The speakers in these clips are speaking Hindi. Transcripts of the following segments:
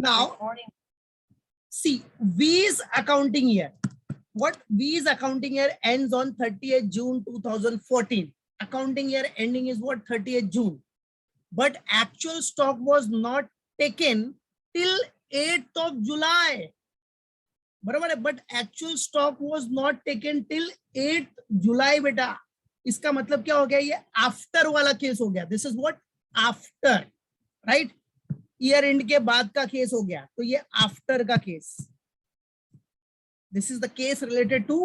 Now, see, V's accounting year. What V's accounting year ends on 30th June 2014. Accounting year ending is what? 30th June. But actual stock was not taken till 8th of July. But actual stock was not taken till 8th July बेटा. इसका मतलब क्या हो गया? ये आफ्टर वाला केस हो गया. This is what? After, right? Year end के बाद का केस हो गया, तो ये आफ्टर का case. This is the case related to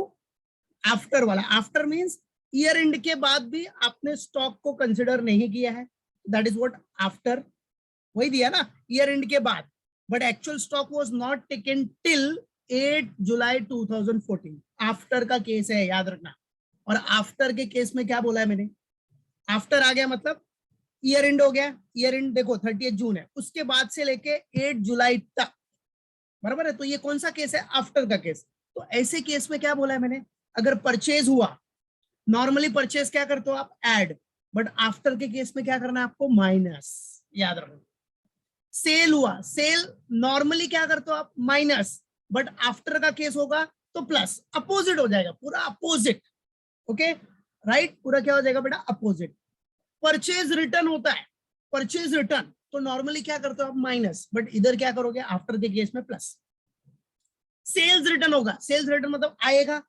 after वाला. आफ्टर मींस ईयर एंड के बाद भी आपने स्टॉक को कंसिडर नहीं किया है. That is what after. वही दिया ना, ईयर एंड के बाद. But actual stock was not taken till 8 July 2014. After का केस है, याद रखना. और आफ्टर के केस में क्या बोला है मैंने? आफ्टर आ गया मतलब ईयर एंड हो गया. ईयर एंड देखो 30 जून है, उसके बाद से लेके 8 जुलाई तक, बराबर है. तो ये कौन सा केस है? आफ्टर का केस. तो ऐसे केस में क्या बोला है मैंने? अगर परचेज हुआ, नॉर्मली परचेज क्या करते हो आप? ऐड. बट आफ्टर के केस में क्या करना है आपको? माइनस. याद रखो. सेल हुआ, सेल नॉर्मली क्या करते हो आप? माइनस. बट आफ्टर का केस होगा तो प्लस. अपोजिट हो जाएगा, पूरा अपोजिट. Okay, right? पूरा क्या हो जाएगा बेटा? अपोजिट. परचेज रिटर्न होता है, परचेज रिटर्न, तो नॉर्मली क्या करते हो आप? माइनस. बट इधर क्या करोगे? आफ्टर के केस में प्लस. सेल्स रिटर्न होगा, सेल्स रिटर्न मतलब आएगा,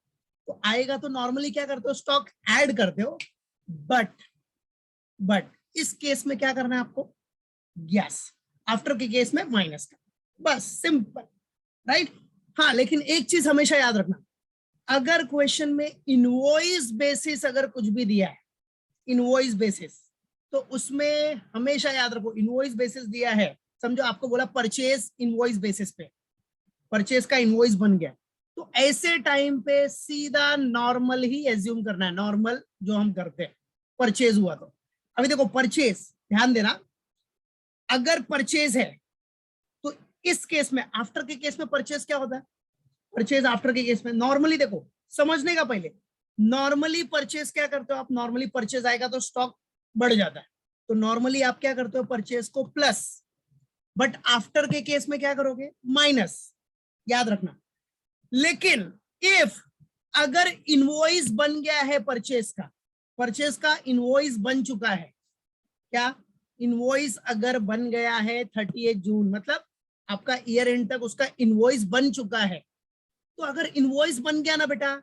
तो आएगा तो नॉर्मली क्या करते हो? स्टॉक ऐड करते हो. बट इस केस में क्या करना है आपको? यस, आफ्टर के केस में माइनस का. बस सिंपल, राइट? हाँ, लेकिन एक चीज हमेशा याद रखना, अगर क्वेश्चन में इनवॉइस बेसिस अगर कुछ भी दिया है, इनवॉइस बेसिस, तो उसमें हमेशा याद रखो, इनवॉइस बेसिस दिया है, समझो आपको बोला परचेज इनवॉइस बेसिस पे, परचेज का इनवॉइस बन गया, तो ऐसे टाइम पे सीधा नॉर्मल ही एज्यूम करना है. नॉर्मल जो हम करते हैं, परचेज हुआ तो. अभी देखो परचेज, ध्यान देना, अगर परचेज है तो इस केस में, आफ्टर के केस में परचेज क्या होता है? परचेज आफ्टर के केस में नॉर्मली देखो, समझने का पहले, नॉर्मली परचेज क्या करते हो आप? नॉर्मली परचेज आएगा तो स्टॉक बढ़ जाता है, तो नॉर्मली आप क्या करते हो? परचेज को प्लस. बट आफ्टर के केस में क्या करोगे? माइनस. याद रखना. लेकिन इफ अगर इनवॉइस बन गया है परचेज का, परचेज का इनवॉइस बन चुका है, क्या इनवॉइस अगर बन गया है 30 जून, मतलब आपका ईयर एंड तक उसका इनवॉइस बन चुका है, तो अगर इनवॉइस बन गया ना बेटा,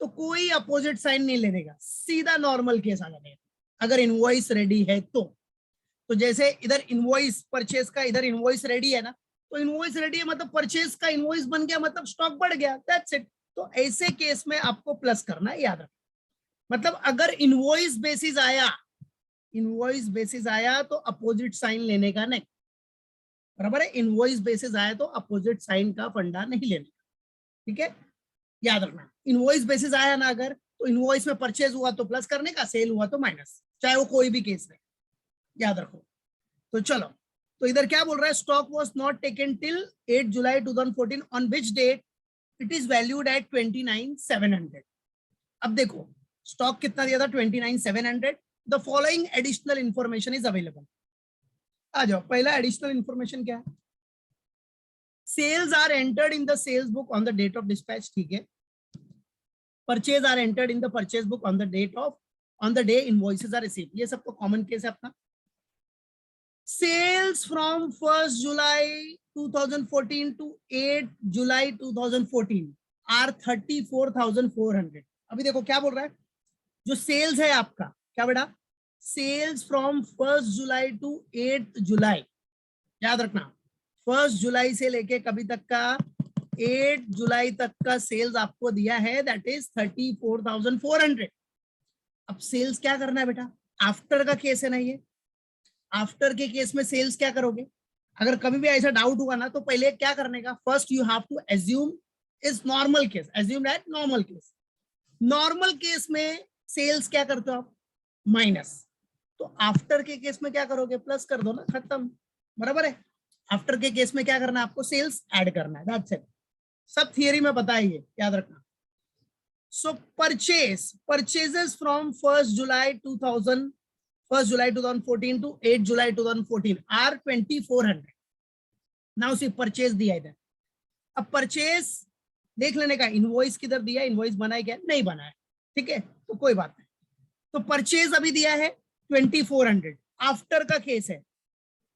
तो कोई अपोजिट साइन नहीं लेने का, सीधा नॉर्मल केस आ जाएगा. अगर इनवॉइस रेडी है तो जैसे इधर इनवॉइस परचेज का, इधर इनवॉइस रेडी है ना, तो इनवॉइस रेडी है मतलब परचेज का इनवॉइस बन गया, मतलब स्टॉक बढ़ गया. That's it. तो ऐसे केस में आपको प्लस करना है, याद रखना. मतलब अगर इनवॉइस बेसिस आया, इनवॉइस बेसिस आया तो अपोजिट साइन लेने का नहीं, बराबर है? इनवॉइस बेसिस आया तो अपोजिट साइन का फंडा नहीं लेने का. ठीक है, याद रखना. इनवॉइस बेसिस आया ना अगर, तो इनवॉइस में परचेज हुआ तो प्लस करने का, सेल हुआ तो माइनस, चाहे वो कोई भी केस रहे. याद रखो. तो चलो, तो इधर क्या बोल रहा है? Stock was not taken till 8 July 2014 on which date it is valued at 29,700. अब देखो स्टॉक कितना दिया था? 29,700. The following additional information is available. आ जाओ, पहला एडिशनल इंफॉर्मेशन क्या है? Sales are entered in the sales book on the date of dispatch. ठीक है. Purchase are entered in the purchase book on the date of, on the day invoices are received. ये सब तो कॉमन केस है अपना. Sales from 1st July 2014 to 8 July 2014 are 34,400. अभी देखो क्या बोल रहा है, जो सेल्स है आपका, क्या बेटा? Sales from 1st July to 8 July. याद रखना, 1st जुलाई से लेके कभी तक का 8 जुलाई तक का सेल्स आपको दिया है, दैट इज 34,400. अब सेल्स क्या करना है बेटा? आफ्टर का केस है ना ये. आफ्टर के केस में सेल्स क्या करोगे? अगर कभी भी ऐसा डाउट हुआ ना, तो पहले क्या करने का? First you have to assume is normal case, assume that normal case. Normal case में सेल्स क्या करते हो आप? माइनस. तो आफ्टर के केस में क्या करोगे? प्लस कर दो ना, खत्म. बराबर है? आफ्टर के केस में क्या करना है आपको? सेल्स ऐड करना है. That's it. सब थियरी में बताइए, याद रखना. So purchases from 1st July 2014 to 8 July 2014 are 2,400. ना उसे परचेज दिया इधर। अब परचेज देख लेने का, इनवॉइस किधर दिया, इनवॉइस बना है क्या, नहीं बना है, ठीक है, तो कोई बात नहीं। तो परचेज अभी दिया है 2400, आफ्टर का केस है,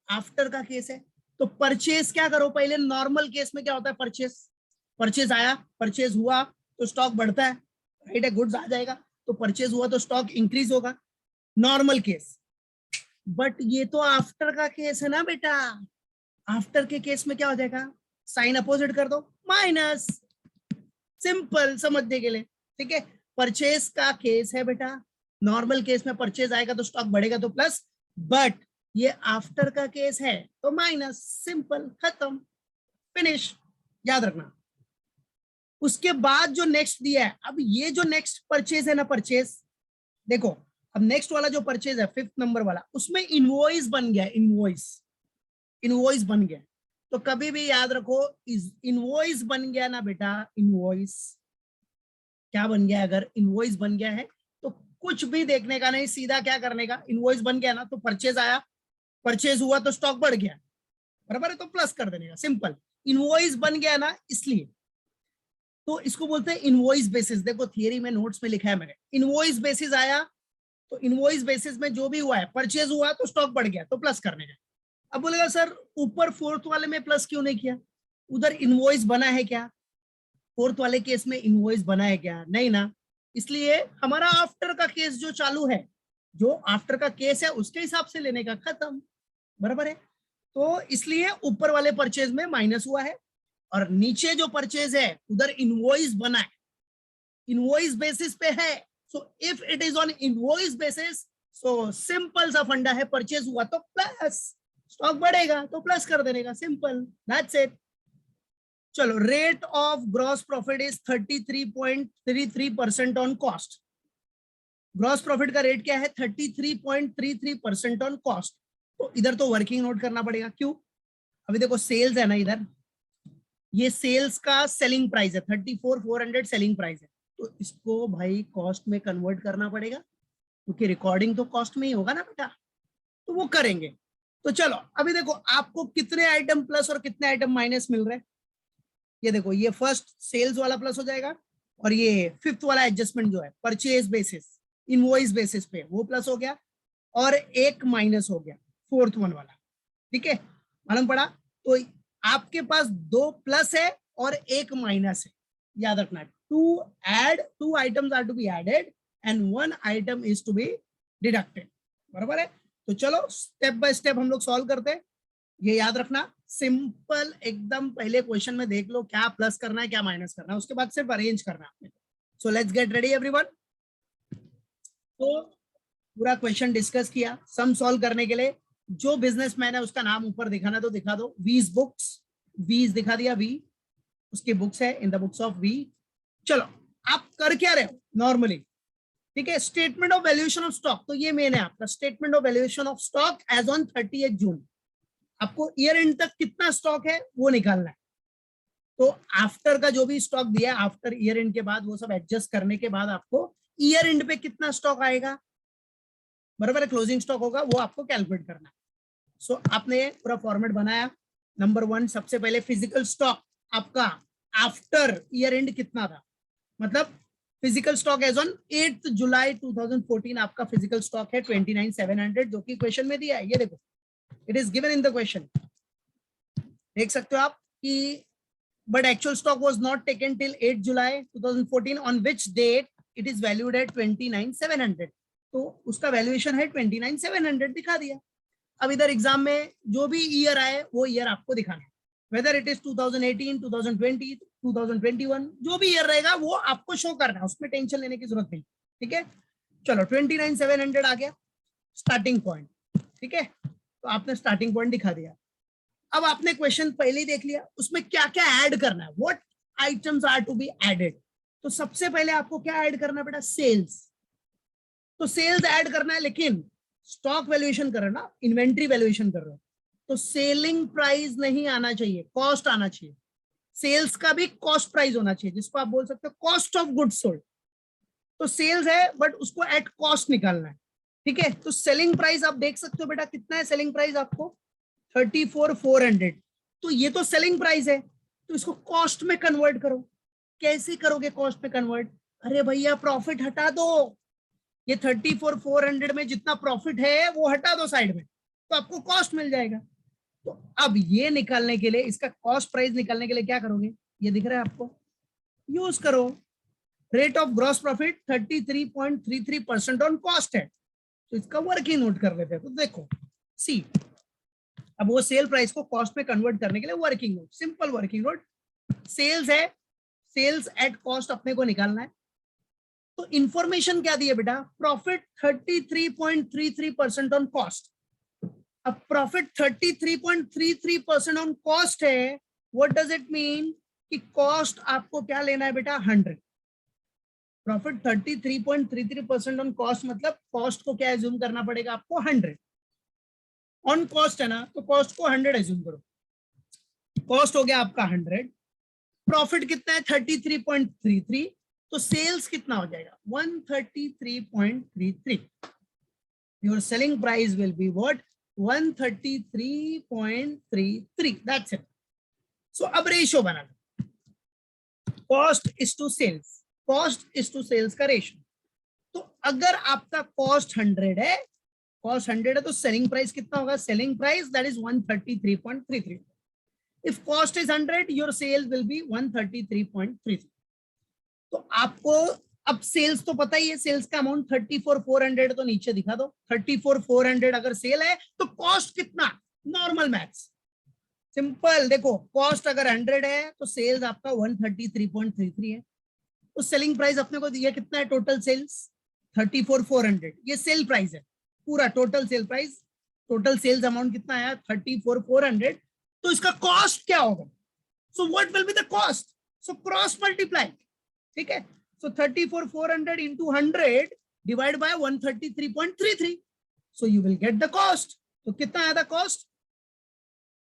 आफ्टर का केस है। तो परचेज क्या करो, पहले नॉर्मल केस में क्या होता है, परचेज, परचेज आया, परचेज हुआ तो स्टॉक बढ़ता है, राइट है, गुड्स आ जाएगा, तो परचेज हुआ तो स्टॉक इंक्रीज होगा, नॉर्मल केस। बट ये तो आफ्टर का केस है ना बेटा, आफ्टर के केस में क्या हो जाएगा, साइन अपोजिट कर दो, माइनस, सिंपल समझने के लिए, ठीक है। परचेज का केस है बेटा, नॉर्मल केस में परचेज आएगा तो स्टॉक बढ़ेगा तो प्लस, बट ये आफ्टर का केस है तो माइनस, सिंपल, खत्म, फिनिश, याद रखना। उसके बाद जो नेक्स्ट दिया है, अब ये जो नेक्स्ट परचेज है ना, परचेज देखो, अब नेक्स्ट वाला जो परचेज है 5th नंबर वाला, उसमें इनवॉइस बन गया, इनवॉइस, इनवॉइस बन गया। तो कभी भी याद रखो, इनवॉइस बन गया ना बेटा, इनवॉइस क्या बन गया, अगर इनवॉइस बन गया है तो कुछ भी देखने का नहीं, सीधा क्या करने का, इनवॉइस बन गया ना तो परचेज आया, परचेज हुआ तो स्टॉक बढ़ गया, बराबर है, तो प्लस कर देने का, सिंपल। इनवॉइस बन गया ना इसलिए, तो इसको बोलते हैं इनवॉइस बेसिस। देखो थियरी में नोट्स में लिखा है मैंने, इनवॉइस बेसिस आया तो इनवॉइस बेसिस में जो भी हुआ है, परचेज हुआ तो स्टॉक बढ़ गया तो प्लस करने का। अब बोलेगा सर ऊपर फोर्थ वाले में प्लस क्यों नहीं किया, उधर इनवॉइस बना है क्या, फोर्थ वाले केस में इनवॉइस बना है क्या, नहीं ना, इसलिए हमारा आफ्टर का केस जो चालू है, जो आफ्टर का केस है उसके हिसाब से लेने का, खत्म, बराबर है। तो इसलिए ऊपर वाले परचेज में माइनस हुआ है, और नीचे जो परचेज है उधर इनवॉइस बना है, इनवॉइस बेसिस पे है, so if it is on invoice basis, so simple सा फंडा है, परचेज हुआ तो प्लस, स्टॉक बढ़ेगा तो प्लस कर देने का, सिंपल, दैट्स इट। चलो, rate of gross profit is 33.33% on cost. Gross profit का रेट क्या है, 33.33% ऑन कॉस्ट। तो इधर तो वर्किंग नोट करना पड़ेगा, क्यों, अभी देखो सेल्स है ना इधर, ये सेल्स का सेलिंग प्राइस है, 34,400 सेलिंग प्राइस है, तो इसको भाई कॉस्ट में कन्वर्ट करना पड़ेगा, क्योंकि रिकॉर्डिंग तो कॉस्ट में ही होगा ना बेटा, तो वो करेंगे। तो चलो अभी देखो आपको कितने आइटम प्लस और कितने आइटम माइनस मिल रहे हैं, ये देखो, ये फर्स्ट सेल्स वाला प्लस हो जाएगा, और ये 5th वाला एडजस्टमेंट जो है परचेज बेसिस, इनवॉइस बेसिस पे, वो प्लस हो गया, और एक माइनस हो गया 4th वन वाला, ठीक है, मालूम पड़ा। तो आपके पास 2 प्लस है और एक माइनस है, याद रखना, two items are to be added and 1 item is to be deducted, बराबर है। तो चलो स्टेप बाय स्टेप हम लोग सॉल्व करते हैं, ये याद रखना, सिंपल एकदम, पहले क्वेश्चन में देख लो क्या प्लस करना है क्या माइनस करना है, उसके बाद सिर्फ अरेंज करना है आपने। So let's get ready everyone. तो पूरा क्वेश्चन डिस्कस किया, सम सॉल्व करने के लिए जो बिजनेसमैन है उसका नाम ऊपर दिखाना तो दिखा दो, वीज बुक्स, वीज दिखा दिया, वी उसकी बुक्स है, in the books of V. चलो आप कर क्या रहे हो नॉर्मली, ठीक है, statement of valuation of stock, तो ये मेन है आपका statement of valuation of stock as on 30 June. आपको ईयर एंड तक कितना स्टॉक है वो निकालना है, तो आफ्टर का जो भी स्टॉक दिया है, आफ्टर ईयर एंड के बाद वो सब एडजस्ट करने के बाद आपको ईयर एंड पे कितना स्टॉक आएगा, बराबर है, क्लोजिंग स्टॉक होगा, वो आपको कैलकुलेट करना है। सो आपने पूरा फॉर्मेट बनाया, नंबर 1 सबसे पहले फिजिकल स्टॉक आपका आफ्टर ईयर एंड कितना था, मतलब physical stock as on 8 July 2014 आपका फिजिकल स्टॉक है 29,700, जो कि क्वेश्चन में दिया है, ये देखो it is given in the question, देख सकते हो आप कि but actual stock was not taken till 8 July 2014 on which date it is valued at 29,700, तो उसका वैल्यूएशन है 29,700 दिखा दिया। अब इधर एग्जाम में जो भी ईयर आए वो ईयर आपको दिखाना है, वेदर इट इज 2018, 2020, 2021, जो भी ईयर रहेगा वो आपको शो करना है, उसमें टेंशन लेने की जरूरत नहीं, ठीक है। चलो 29,700 आ गया स्टार्टिंग पॉइंट, ठीक है, तो आपने स्टार्टिंग पॉइंट दिखा दिया। अब आपने क्वेश्चन पहले ही देख लिया, उसमें क्या क्या ऐड करना है, what items are to be added. तो सबसे पहले आपको क्या ऐड करना है बेटा, सेल्स, तो सेल्स ऐड करना है, लेकिन स्टॉक वैल्यूएशन कर रहे हो ना, इन्वेंट्री वैल्यूएशन कर रहे हो, तो सेलिंग प्राइस नहीं आना चाहिए, कॉस्ट आना चाहिए, सेल्स का भी कॉस्ट प्राइस होना चाहिए, जिसको आप बोल सकते हो कॉस्ट ऑफ गुड्स सोल्ड। तो सेल्स है बट उसको एट कॉस्ट निकालना है, ठीक है। तो सेलिंग प्राइस आप देख सकते हो बेटा कितना है, सेलिंग प्राइस आपको 34,400, तो ये तो सेलिंग प्राइस है, तो इसको कॉस्ट में कन्वर्ट करो। कैसे करोगे कॉस्ट में कन्वर्ट? अरे भैया प्रॉफिट हटा दो, ये 34,400 में जितना प्रॉफिट है वो हटा दो साइड में, तो आपको कॉस्ट मिल जाएगा। तो अब ये निकालने के लिए, इसका कॉस्ट प्राइस निकालने के लिए क्या करोगे? ये दिख रहा है आपको, यूज करो rate of gross profit 33.33% on cost है, तो इसका वर्किंग नोट कर लेते हैं। तो देखो सी, अब वो सेल प्राइस को कॉस्ट में कन्वर्ट करने के लिए working note, simple working note, sales है, सेल्स एट कॉस्ट अपने को निकालना है। तो इंफॉर्मेशन क्या दी है बेटा? Profit 33.33% on cost. अब प्रॉफिट 33.33% ऑन कॉस्ट है, व्हाट डज इट मीन कि कॉस्ट आपको क्या लेना है बेटा? 100। प्रॉफिट 33.33% ऑन कॉस्ट मतलब कॉस्ट को क्या एज्यूम करना पड़ेगा आपको? 100 ऑन कॉस्ट है ना, तो कॉस्ट को 100 एज्यूम करो। कॉस्ट हो गया आपका 100, प्रॉफिट कितना है? 33.33, तो सेल्स कितना हो जाएगा? 133.33। Your selling price will be what? 133.33। That's it. So अब रेशियो बना लो, cost is to sales, cost is to sales का रेशियो। तो अगर आपका कॉस्ट 100 है, कॉस्ट 100 है, तो सेलिंग प्राइस कितना होगा? Selling price that is 133.33। If cost is 100, your sales will be 133.33। तो आपको अब सेल्स तो पता ही है, सेल्स का अमाउंट 34,400, तो नीचे दिखा दो 34,400 अगर सेल है तो कॉस्ट कितना? Normal maths, simple. देखो कॉस्ट अगर 100 है तो सेल्स आपका 133.33 है, तो सेलिंग प्राइस अपने को दिया कितना है? टोटल सेल्स 34,400, ये सेल प्राइस है पूरा, total sale price, total sales amount कितना आया? 34,400। तो इसका कॉस्ट क्या होगा? So what will be the cost? So cross multiply, ठीक है। So 34,400 into 100 divide by 133.33, so you will get the cost. तो कितना आया था कॉस्ट?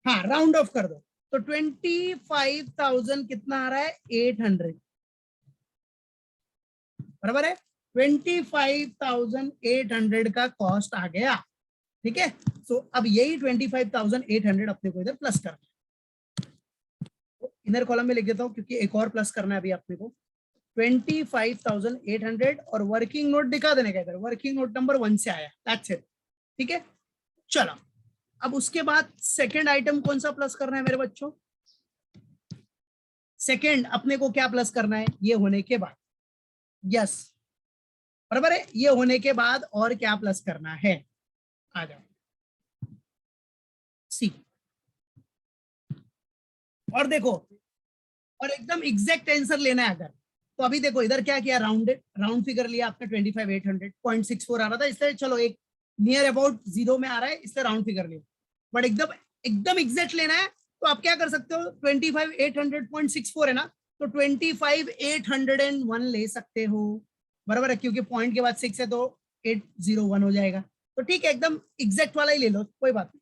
हाँ राउंड ऑफ कर दो, तो 25,000 कितना आ रहा है? 800, बराबर है। 25,800 का कॉस्ट आ गया, ठीक है। सो अब यही 25,800 अपने को इधर प्लस करना है, तो इनर कॉलम में लिख देता हूं क्योंकि एक और प्लस करना है अभी अपने को। 25,800 और वर्किंग नोट दिखा देने का इधर, वर्किंग नोट नंबर 1 से आया, दैट्स इट, ठीक है। चलो अब उसके बाद सेकेंड आइटम कौन सा प्लस करना है मेरे बच्चों? सेकेंड अपने को क्या प्लस करना है? ये होने के बाद, यस बराबर है, ये होने के बाद और क्या प्लस करना है? आ जाओ सी, और देखो, और एकदम एग्जैक्ट आंसर लेना है अगर, तो अभी देखो इधर क्या किया? राउंड फिगर लिया आपने 25,800, 0.64 आ रहा था, इसलिए चलो एक नियर अबाउट 0 में आ रहा है, इसलिए राउंड फिगर लिया। बट एकदम एकदम एग्जैक्ट लेना है तो आप क्या कर सकते हो? 25,800.64 है ना, तो 25,801 ले सकते हो, बराबर है, क्योंकि पॉइंट के बाद 6 है तो 801 हो जाएगा। तो ठीक है, एकदम एग्जैक्ट वाला ही ले लो, कोई बात नहीं।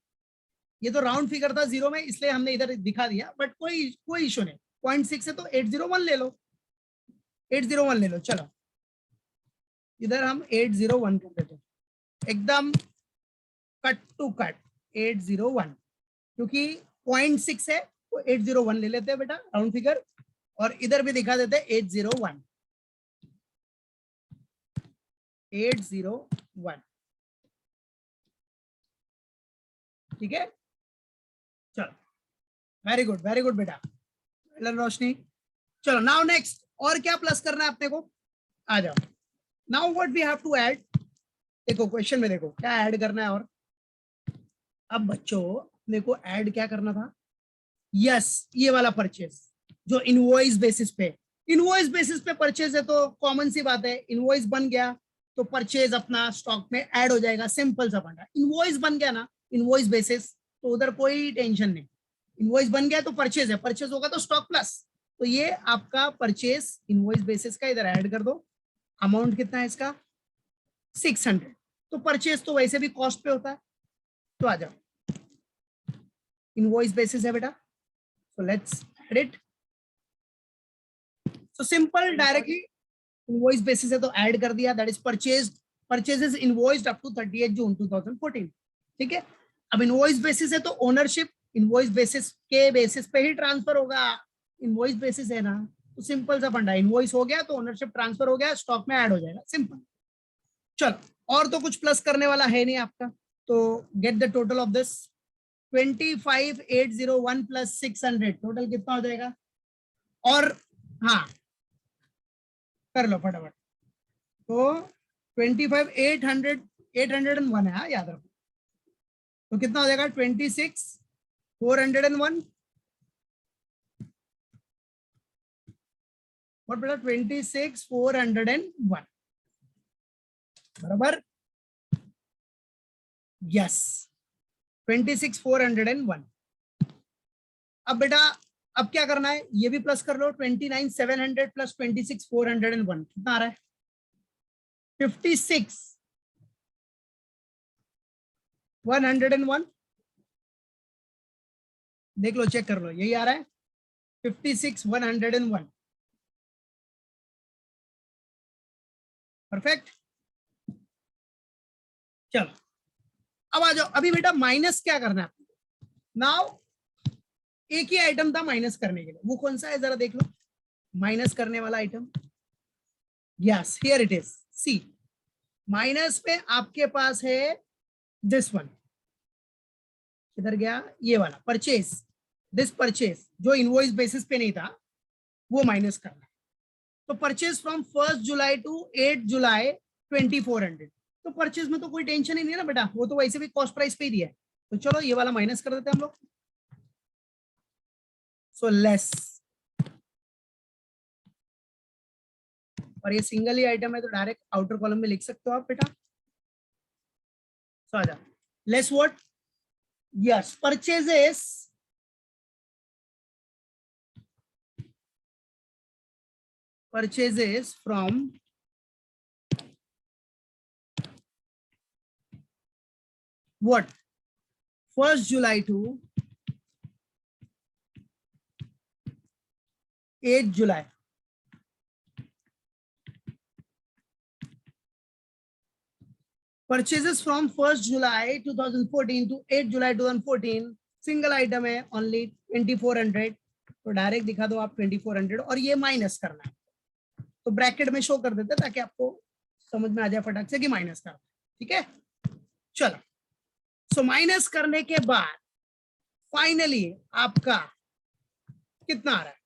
ये तो राउंड फिगर था 0 में, इसलिए हमने इधर दिखा दिया, बट कोई इशू नहीं। 0.6 है तो 801 ले लो, 801 ले लो। चलो इधर हम 801 कर देते हैं, एकदम कट टू कट 801, क्योंकि 0.6 है तो 801 ले लेते हैं बेटा राउंड फिगर, और इधर भी दिखा देते हैं 801, 801, ठीक है। चलो वेरी गुड बेटा, रोशनी। चलो नाउ नेक्स्ट, और क्या प्लस करना है अपने को? आ जाओ, now what we have to add. देखो क्वेश्चन में देखो क्या ऐड करना है। और अब बच्चों अपने को ऐड क्या करना था? यस ये वाला परचेज जो इनवॉइस बेसिस पे, इनवॉइस बेसिस पे परचेज है तो कॉमन सी बात है, इनवॉइस बन गया तो परचेज अपना स्टॉक में ऐड हो जाएगा, सिंपल सा फंडा। इनवॉइस बन गया ना इनवॉइस बेसिस, तो उधर कोई टेंशन नहीं। इनवॉइस बन गया तो परचेज है, परचेज होगा तो स्टॉक प्लस, तो ये आपका परचेज इनवॉइस बेसिस का इधर ऐड कर दो। अमाउंट कितना है इसका? 600, तो परचेज तो वैसे भी कॉस्ट पे होता है, तो आ जाओ इनवॉइस बेसिस है बेटा, so let's add it. So simple directly invoice basis है तो ऐड कर दिया, that is purchases invoiced up to 30th June 2014, ठीक है। अब इनवॉइस बेसिस है तो ओनरशिप इनवॉइस बेसिस के बेसिस पे ही ट्रांसफर होगा, इनवॉइस बेसिस है ना, तो सिंपल सा फंडा, इनवॉइस हो गया तो ओनरशिप ट्रांसफर हो गया, स्टॉक में ऐड हो जाएगा, सिंपल। चलो और तो कुछ प्लस करने वाला है नहीं आपका, तो get the total of this 25,801 plus 600 total कितना हो जाएगा? और हाँ कर लो फटाफट, तो 25,801 है, हाँ याद रखो, तो कितना हो जाएगा? 26,401 और बेटा 26,401 बराबर, यस 26,401। अब बेटा अब क्या करना है, ये भी प्लस कर लो, 29,700 प्लस 26,401 कितना आ रहा है? 56,101। देख लो, चेक कर लो, यही आ रहा है 56,101। परफेक्ट। चलो अब आ जाओ, अभी बेटा माइनस क्या करना है नाउ, एक ही आइटम था माइनस करने के लिए, वो कौन सा है जरा देख लो, माइनस करने वाला item. Yes here it is, see minus पे आपके पास है दिस वन, किधर गया ये वाला, परचेज, दिस परचेज जो इनवॉइस बेसिस पे नहीं था वो माइनस करना है। तो परचेज फ्रॉम 1 जुलाई टू 8 जुलाई 2400, तो परचेज में तो कोई टेंशन ही नहीं है ना बेटा, वो तो वैसे भी कॉस्ट प्राइस पे ही दिया है, तो चलो ये वाला माइनस कर देते हैं हम लोग। सो लेस, और ये सिंगल ही आइटम है तो डायरेक्ट आउटर कॉलम में लिख सकते हो आप बेटा। सो आ जाओ, less what, yes purchases from what, 1st July to 8 July, purchases from 1st July 2014 to 8 July 2014, single item है, ओनली 2400, तो डायरेक्ट दिखा दो आप 2400, और ये माइनस करना है तो ब्रैकेट में शो कर देते ताकि आपको समझ में आ जाए फटाक से कि माइनस करना, ठीक है। चलो सो माइनस करने के बाद फाइनली आपका कितना आ रहा है,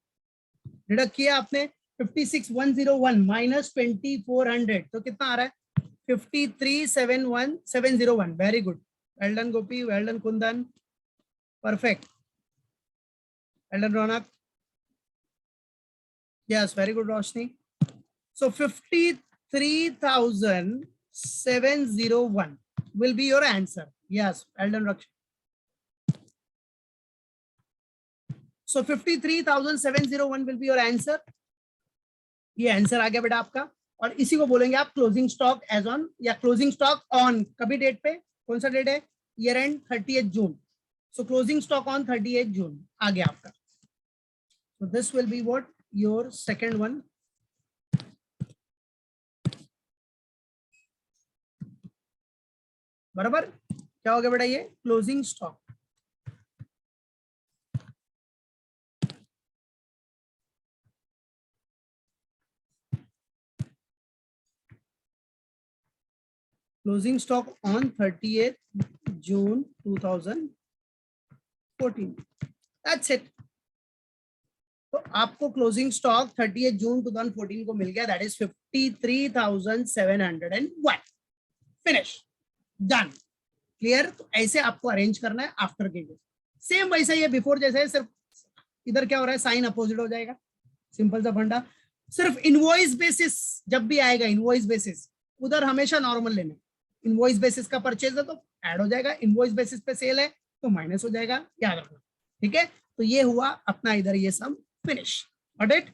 डिडक्ट किया आपने 56,101 माइनस 2400, तो कितना आ रहा है? 53,701। Very good, well done Gopi, well done Kundan, perfect, well done Raunak, yes very good Roshni. So 53,701 will be your answer. Yes, well done Raksha. So 53,701 will be your answer. ये आंसर आ गया बेटा आपका, और इसी को बोलेंगे आप क्लोजिंग स्टॉक एज ऑन, या क्लोजिंग स्टॉक ऑन कभी डेट पे, कौन सा डेट है, year and 30th June. So closing stock on 30th जून आ गया आपका। So this will be what your second one. बराबर, क्या हो गया बेटा, ये closing stock. Closing stock on 30th June 2014, that's it. तो आपको क्लोजिंग स्टॉक 30th June 2014 को मिल गया, that is 53,701। Finish, done, clear. तो ऐसे आपको अरेंज करना है आफ्टर के लिए, सेम वैसा ही है बिफोर जैसे है, सिर्फ इधर क्या हो रहा है, साइन अपोजिट हो जाएगा, सिंपल सा फंडा। सिर्फ इनवॉइस बेसिस जब भी आएगा, इनवॉइस बेसिस उधर हमेशा नॉर्मल लेना, इनवॉइस बेसिस का परचेज है तो ऐड हो जाएगा, इनवॉइस बेसिस पे सेल है तो माइनस हो जाएगा, याद रखना, ठीक है। तो ये हुआ अपना इधर ये सम फिनिश, गॉट इट।